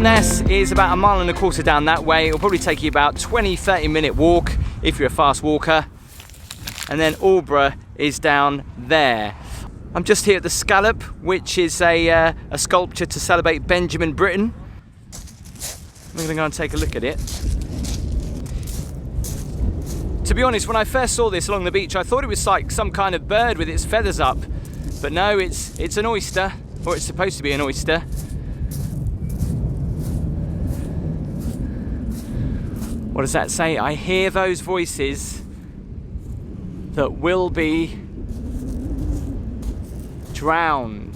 Ness is about 1.25 miles down that way. It'll probably take you about 20-30 minute walk if you're a fast walker. And then Aldeburgh is down there. I'm just here at the Scallop, which is a sculpture to celebrate Benjamin Britten. I'm going to go and take a look at it. To be honest, when I first saw this along the beach, I thought it was like some kind of bird with its feathers up. But no, it's an oyster, or it's supposed to be an oyster. What does that say? I hear those voices that will be drowned.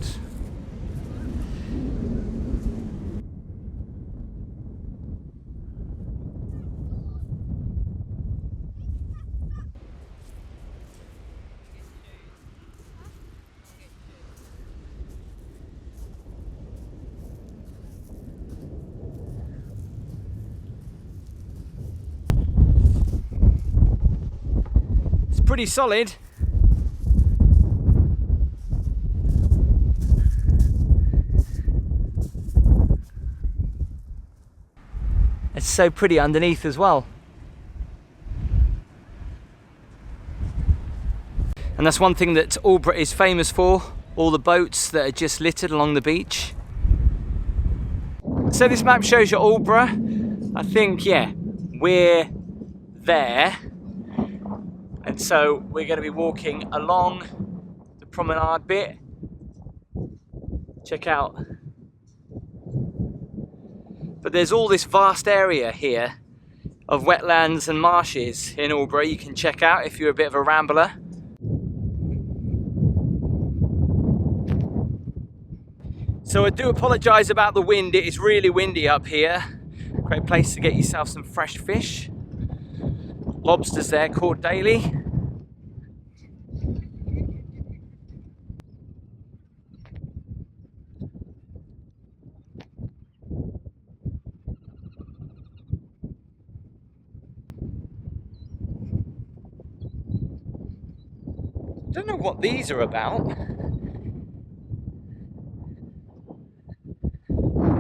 Pretty solid. It's so pretty underneath as well. And that's one thing that Aldeburgh is famous for, all the boats that are just littered along the beach. So this map shows you Aldeburgh. I think, yeah, we're there. And so we're going to be walking along the promenade bit. Check out. But there's all this vast area here of wetlands and marshes in Aldeburgh you can check out if you're a bit of a rambler. So I do apologise about the wind, it is really windy up here. Great place to get yourself some fresh fish. Lobsters there caught daily. Don't know what these are about.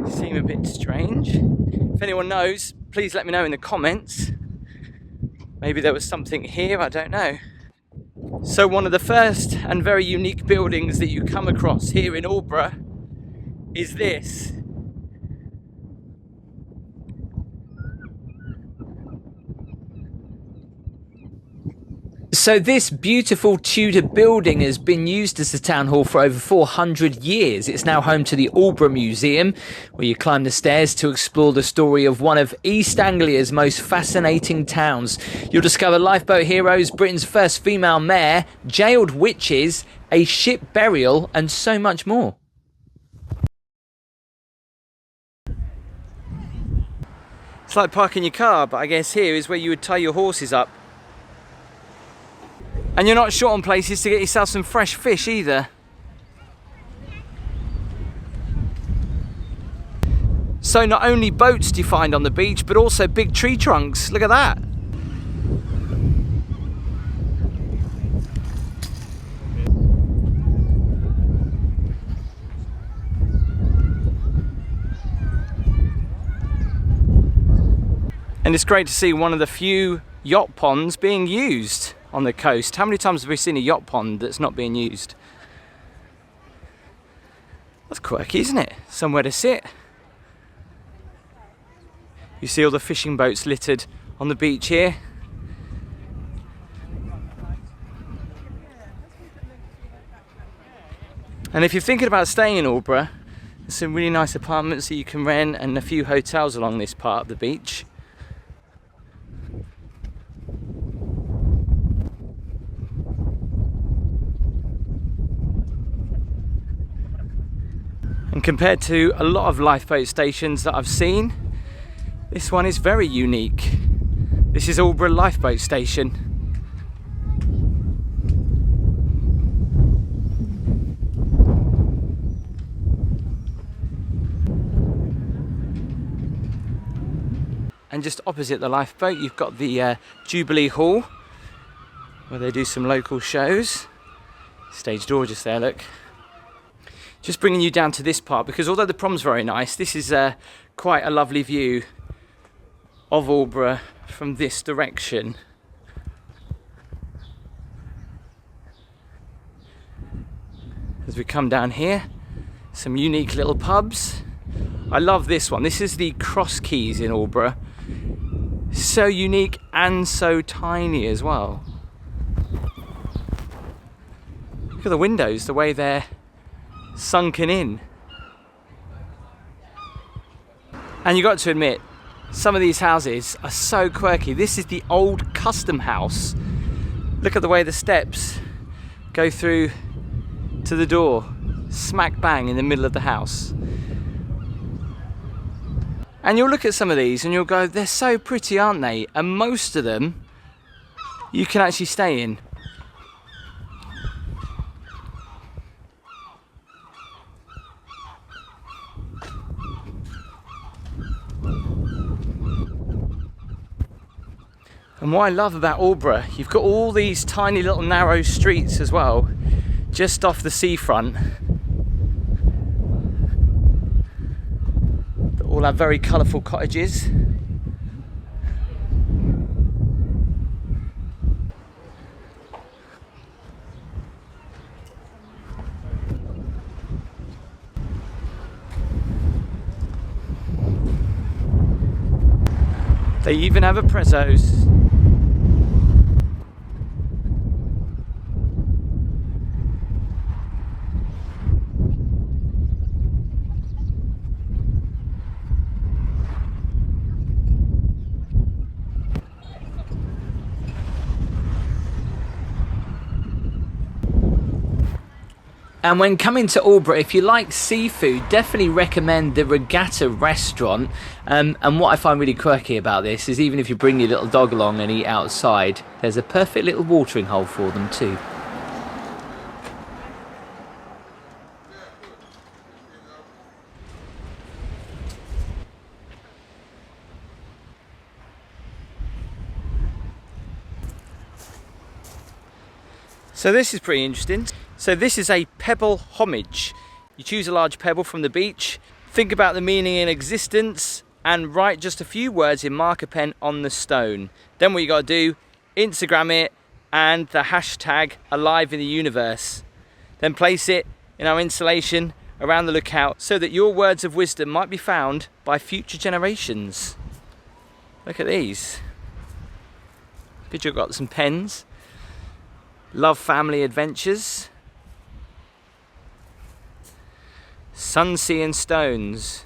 Seem a bit strange. If anyone knows, please let me know in the comments. Maybe there was something here, I don't know. So one of the first and very unique buildings that you come across here in Aldeburgh is this. So this beautiful Tudor building has been used as the town hall for over 400 years. It's now home to the Aldeburgh Museum, where you climb the stairs to explore the story of one of East Anglia's most fascinating towns. You'll discover lifeboat heroes, Britain's first female mayor, jailed witches, a ship burial, and so much more. It's like parking your car, but I guess here is where you would tie your horses up. And you're not short on places to get yourself some fresh fish either. So not only boats do you find on the beach, but also big tree trunks. Look at that. And it's great to see one of the few yacht ponds being used on the coast. How many times have we seen a yacht pond that's not being used? That's quirky, isn't it? Somewhere to sit. You see all the fishing boats littered on the beach here. And if you're thinking about staying in Aldeburgh, there's some really nice apartments that you can rent and a few hotels along this part of the beach. And compared to a lot of lifeboat stations that I've seen, this one is very unique. This is Aldeburgh Lifeboat Station. And just opposite the lifeboat, you've got the Jubilee Hall, where they do some local shows. Stage door just there, look. Just bringing you down to this part, because although the prom's very nice, this is quite a lovely view of Aldeburgh from this direction. As we come down here, some unique little pubs. I love this one. This is the Cross Keys in Aldeburgh. So unique and so tiny as well. Look at the windows, the way they're sunken in. And you got to admit, some of these houses are so quirky. This is the old custom house. Look at the way the steps go through to the door, smack bang in the middle of the house. And you'll look at some of these and you'll go, they're so pretty, aren't they? And most of them you can actually stay in. And what I love about Aldeburgh, you've got all these tiny little narrow streets as well, just off the seafront, that all have very colourful cottages. They even have a Prezzo's. And when coming to Aldeburgh, if you like seafood, definitely recommend the Regatta restaurant. And what I find really quirky about this is even if you bring your little dog along and eat outside, there's a perfect little watering hole for them too. So this is pretty interesting. So this is a pebble homage. You choose a large pebble from the beach, think about the meaning in existence, and write just a few words in marker pen on the stone. Then what you gotta do, Instagram it and the hashtag alive in the universe. Then place it in our installation around the lookout so that your words of wisdom might be found by future generations. Look at these. Picture I've got some pens. Love family adventures. Sun, sea and stones.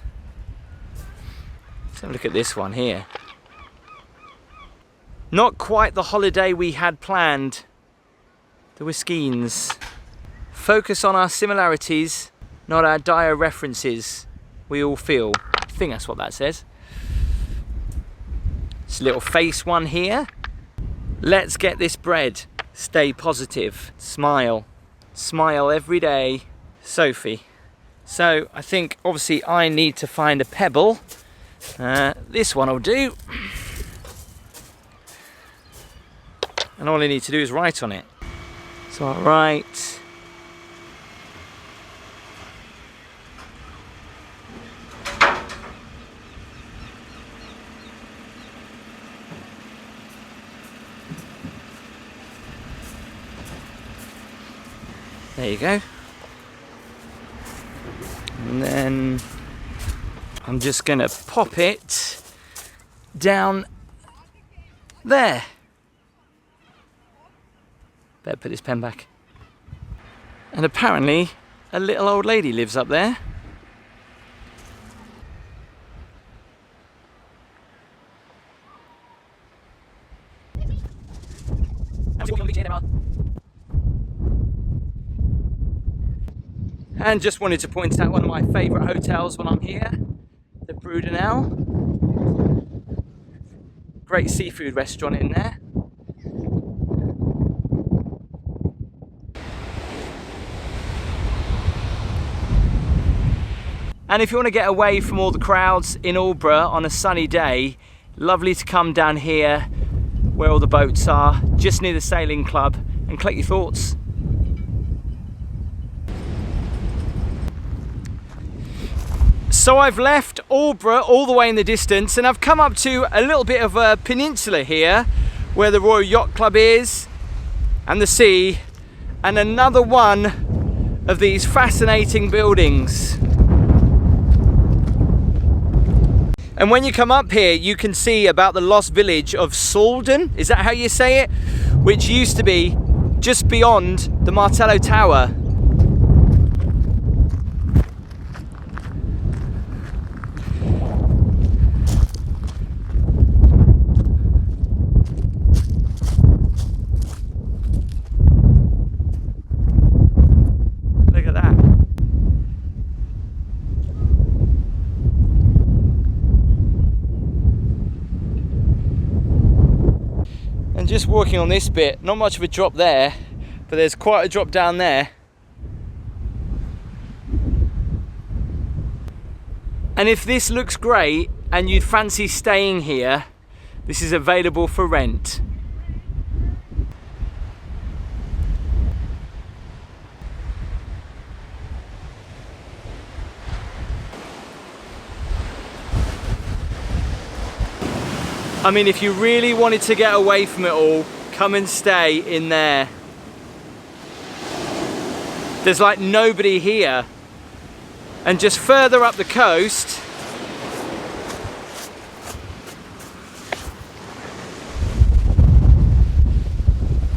Let's have a look at this one here. Not quite the holiday we had planned. The Whiskines. Focus on our similarities, not our dire references we all feel. I think that's what that says. It's a little face one here. Let's get this bread. Stay positive. Smile. Smile every day. Sophie. So I think obviously I need to find a pebble. This one will do. And all I need to do is write on it. So I'll write. There you go. And then I'm just going to pop it down there. Better put this pen back. And apparently a little old lady lives up there. And just wanted to point out one of my favourite hotels when I'm here, the Brudenell. Great seafood restaurant in there. And if you want to get away from all the crowds in Aldeburgh on a sunny day, lovely to come down here where all the boats are, just near the sailing club, and collect your thoughts. So I've left Aldeburgh all the way in the distance, and I've come up to a little bit of a peninsula here where the Royal Yacht Club is and the sea, and another one of these fascinating buildings. And when you come up here, you can see about the lost village of Salden, is that how you say it? Which used to be just beyond the Martello Tower. Look at that. And just walking on this bit, not much of a drop there, but there's quite a drop down there. And if this looks great and you'd fancy staying here, this is available for rent. I mean, if you really wanted to get away from it all, come and stay in there. There's like nobody here. And just further up the coast,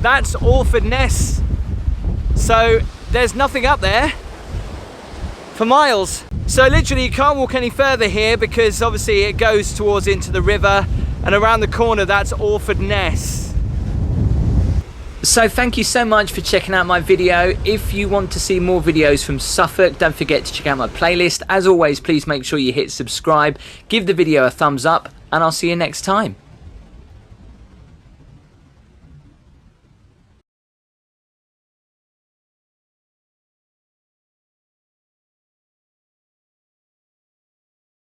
that's Orford Ness. So there's nothing up there for miles. So literally you can't walk any further here because obviously it goes towards into the river. And around the corner, that's Orford Ness. So thank you so much for checking out my video. If you want to see more videos from Suffolk, don't forget to check out my playlist. As always, please make sure you hit subscribe, give the video a thumbs up, and I'll see you next time.